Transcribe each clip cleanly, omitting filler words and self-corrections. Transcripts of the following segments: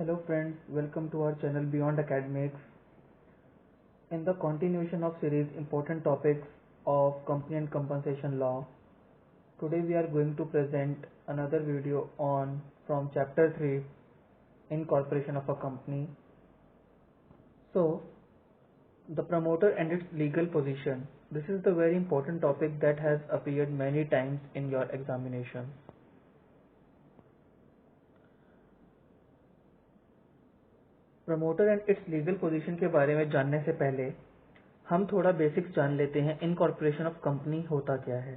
Hello friends, welcome to our channel Beyond Academics. In the continuation of series Important Topics of Company and Compensation Law, today we are going to present another video on from chapter 3 Incorporation of a Company. So, the promoter and its legal position. This is the very important topic that has appeared many times in your examinations. Promoter and it's legal position के बारे में जानने से पहले हम थोड़ा basics जान लेते हैं। इनकॉर्पोरेशन ऑफ कंपनी होता क्या है।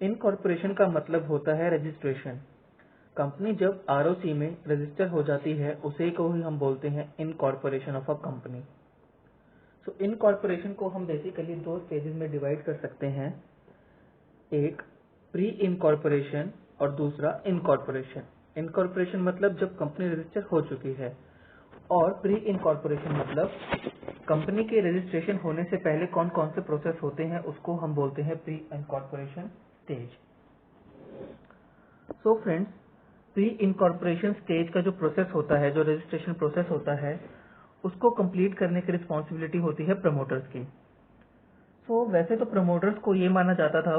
इनकॉर्पोरेशन का मतलब होता है रजिस्ट्रेशन। कंपनी जब आरओसी में रजिस्टर हो जाती है उसे को ही हम बोलते हैं incorporation of a company. So incorporation को हम बेसिकली दो स्टेजेस में डिवाइड कर सकते हैं, एक प्री इनकॉर्पोरेशन और दूसरा इनकॉर्पोरेशन। इनकॉर्पोरेशन मतलब जब कंपनी रजिस्टर हो चुकी है और प्री इनकॉर्पोरेशन मतलब कंपनी के रजिस्ट्रेशन होने से पहले कौन कौन से प्रोसेस होते हैं उसको हम बोलते हैं pre incorporation stage. So friends, pre incorporation stage का जो प्रोसेस होता है, जो रजिस्ट्रेशन प्रोसेस होता है, उसको कंप्लीट करने की रिस्पॉन्सिबिलिटी होती है प्रमोटर्स की। सो वैसे तो प्रमोटर्स को ये माना जाता था,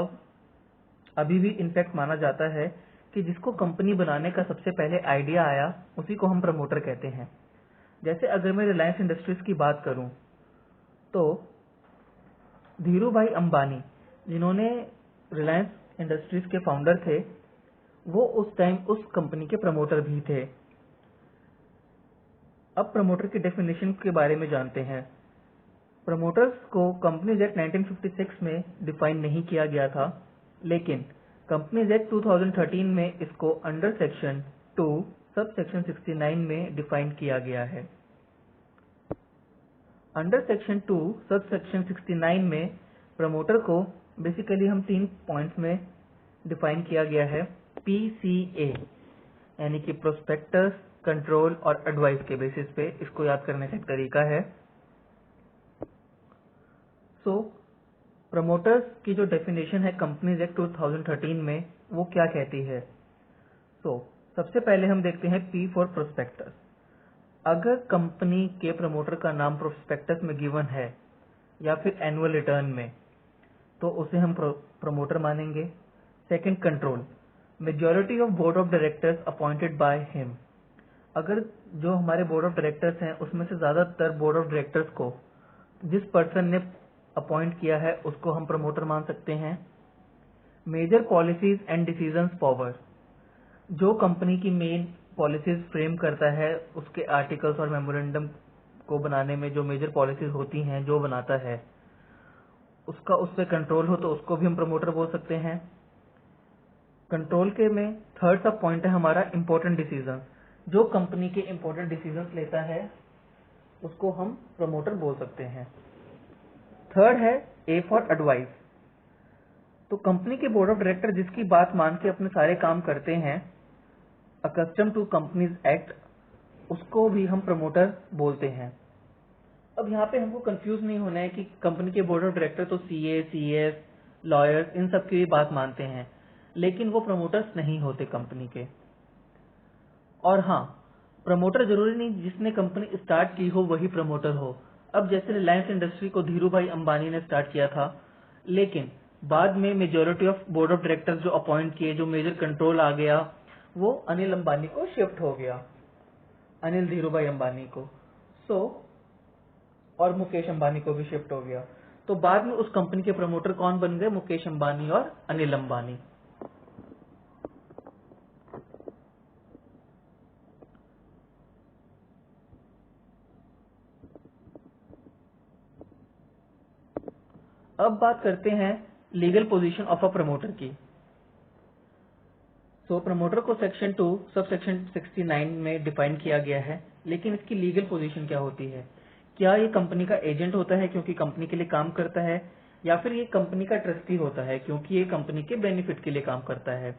अभी भी इनफैक्ट माना जाता है कि जिसको कंपनी बनाने का सबसे पहले आइडिया आया उसी को हम प्रमोटर कहते हैं। जैसे अगर मैं रिलायंस इंडस्ट्रीज की बात करूं तो धीरू भाई अंबानी, जिन्होंने रिलायंस इंडस्ट्रीज के फाउंडर थे, वो उस टाइम उस कंपनी के प्रमोटर भी थे। अब प्रमोटर की डेफिनेशन के बारे में जानते हैं। प्रमोटर्स को कंपनीज एक्ट 1956 में डिफाइन नहीं किया गया था, लेकिन कंपनीज एक्ट 2013 में इसको अंडर सेक्शन 2 सब सेक्शन 69 में डिफाइन किया गया है। अंडर सेक्शन 2 सब सेक्शन 69 में प्रमोटर को बेसिकली हम 3 पॉइंट्स में डिफाइन किया गया है। PCA यानी कि प्रोस्पेक्टस, कंट्रोल और एडवाइस के बेसिस पे इसको याद करने का एक तरीका है। सो प्रमोटर्स की जो डेफिनेशन है कंपनीज एक्ट 2013 में, वो क्या कहती है। सबसे पहले हम देखते हैं P फॉर प्रोस्पेक्टस। अगर कंपनी के प्रमोटर का नाम प्रोस्पेक्टस में गिवन है या फिर एनुअल रिटर्न में, तो उसे हम प्रमोटर मानेंगे। Second, control, majority of board of directors appointed by him. अगर जो हमारे बोर्ड ऑफ डायरेक्टर्स हैं उसमें से ज्यादातर बोर्ड ऑफ डायरेक्टर्स को जिस पर्सन ने अपॉइंट किया है उसको हम प्रमोटर मान सकते हैं। Major policies and decisions power, जो कंपनी की मेन पॉलिसीज फ्रेम करता है, उसके आर्टिकल्स और मेमोरेंडम को बनाने में जो मेजर पॉलिसीज होती हैं जो बनाता है, उसका उस पर कंट्रोल हो तो उसको भी हम प्रमोटर बोल सकते हैं। कंट्रोल के में थर्ड सब पॉइंट है हमारा इंपॉर्टेंट डिसीजन। जो कंपनी के इंपॉर्टेंट डिसीजन लेता है उसको हम प्रमोटर बोल सकते हैं। थर्ड है A फॉर एडवाइस। तो कंपनी के बोर्ड ऑफ डायरेक्टर जिसकी बात मान के अपने सारे काम करते हैं, अकस्टम टू कंपनीज एक्ट, उसको भी हम प्रमोटर बोलते हैं। अब यहाँ पे हमको कंफ्यूज नहीं होना है कि कंपनी के बोर्ड ऑफ डायरेक्टर तो CA, CS, लॉयर्स इन सब की बात मानते हैं, लेकिन वो प्रमोटर्स नहीं होते कंपनी के। और हाँ, प्रमोटर जरूरी नहीं जिसने कंपनी स्टार्ट की हो वही प्रमोटर हो। अब जैसे रिलायंस इंडस्ट्री को धीरू भाई अंबानी ने स्टार्ट किया था, लेकिन बाद में majority of board of directors जो अपॉइंट किए, जो मेजर कंट्रोल आ गया, वो अनिल अंबानी को शिफ्ट हो गया, अनिल धीरू भाई अंबानी को। और मुकेश अंबानी को भी शिफ्ट हो गया। तो बाद में उस कंपनी के प्रमोटर कौन बन गए? मुकेश अंबानी और अनिल अंबानी। अब बात करते हैं legal position of a promoter की। प्रमोटर को सेक्शन 2 सब सेक्शन 69 में डिफाइन किया गया है, लेकिन इसकी लीगल पोजीशन क्या होती है? क्या ये कंपनी का एजेंट होता है क्योंकि कंपनी के लिए काम करता है, या फिर ये कंपनी का ट्रस्टी होता है क्योंकि ये कंपनी के बेनिफिट के लिए काम करता है?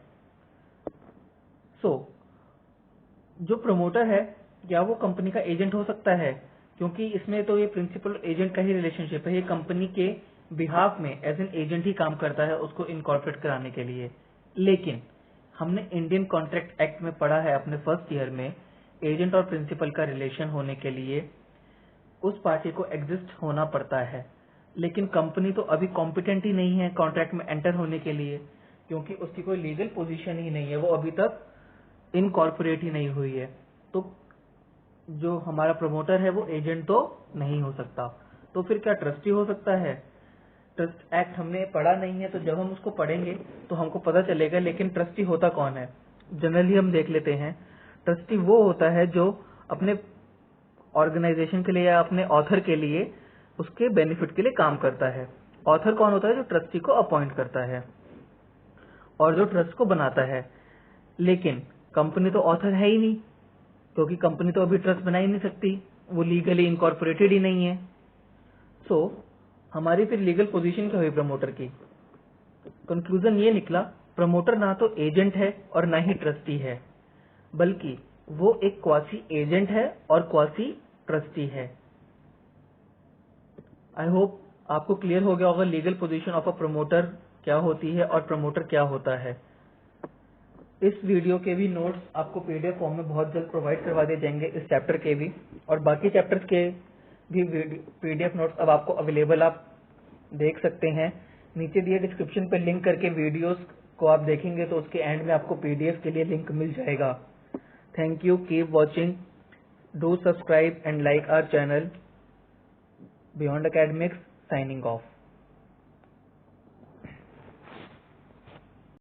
जो प्रमोटर है, क्या वो कंपनी का एजेंट हो सकता है? क्योंकि इसमें तो ये प्रिंसिपल एजेंट का ही रिलेशनशिप है, ये कंपनी के बिहाफ में एज एन एजेंट ही काम करता है उसको इनकॉर्पोरेट कराने के लिए। लेकिन हमने इंडियन कॉन्ट्रैक्ट एक्ट में पढ़ा है अपने फर्स्ट ईयर में, एजेंट और प्रिंसिपल का रिलेशन होने के लिए उस पार्टी को एग्जिस्ट होना पड़ता है, लेकिन कंपनी तो अभी कॉम्पिटेंट ही नहीं है कॉन्ट्रैक्ट में एंटर होने के लिए, क्योंकि उसकी कोई लीगल पोजीशन ही नहीं है, वो अभी तक इनकॉर्पोरेट ही नहीं हुई है। तो जो हमारा प्रमोटर है वो एजेंट तो नहीं हो सकता। तो फिर क्या ट्रस्टी हो सकता है? ट्रस्ट एक्ट हमने पढ़ा नहीं है, तो जब हम उसको पढ़ेंगे तो हमको पता चलेगा। लेकिन ट्रस्टी होता कौन है? जनरली हम देख लेते हैं, ट्रस्टी वो होता है जो अपने ऑर्गेनाइजेशन के लिए या अपने ऑथर के लिए उसके बेनिफिट के लिए काम करता है। ऑथर कौन होता है? जो ट्रस्टी को अपॉइंट करता है और जो ट्रस्ट को बनाता है। लेकिन कंपनी तो ऑथर है ही नहीं, क्योंकि कंपनी तो अभी ट्रस्ट बना ही नहीं सकती, वो लीगली इनकॉर्पोरेटेड ही नहीं है। सो हमारी फिर लीगल पोजीशन क्या हुई प्रमोटर की? कंक्लूजन ये निकला, प्रमोटर ना तो एजेंट है और ना ही ट्रस्टी है, बल्कि वो एक क्वासी एजेंट है और क्वासी ट्रस्टी है। आई होप आपको क्लियर हो गया होगा legal position of a promoter क्या होती है और प्रमोटर क्या होता है। इस वीडियो के भी नोट्स आपको पीडीएफ फॉर्म में बहुत जल्द प्रोवाइड करवा दिए जाएंगे, इस चैप्टर के भी और बाकी चैप्टर्स के भी पीडीएफ नोट्स अब आपको अवेलेबल आप देख सकते हैं। नीचे दिए डिस्क्रिप्शन पे लिंक करके वीडियोस को आप देखेंगे तो उसके एंड में आपको पीडीएफ के लिए लिंक मिल जाएगा। Thank you, keep watching, do subscribe and like our channel. Beyond academics signing of.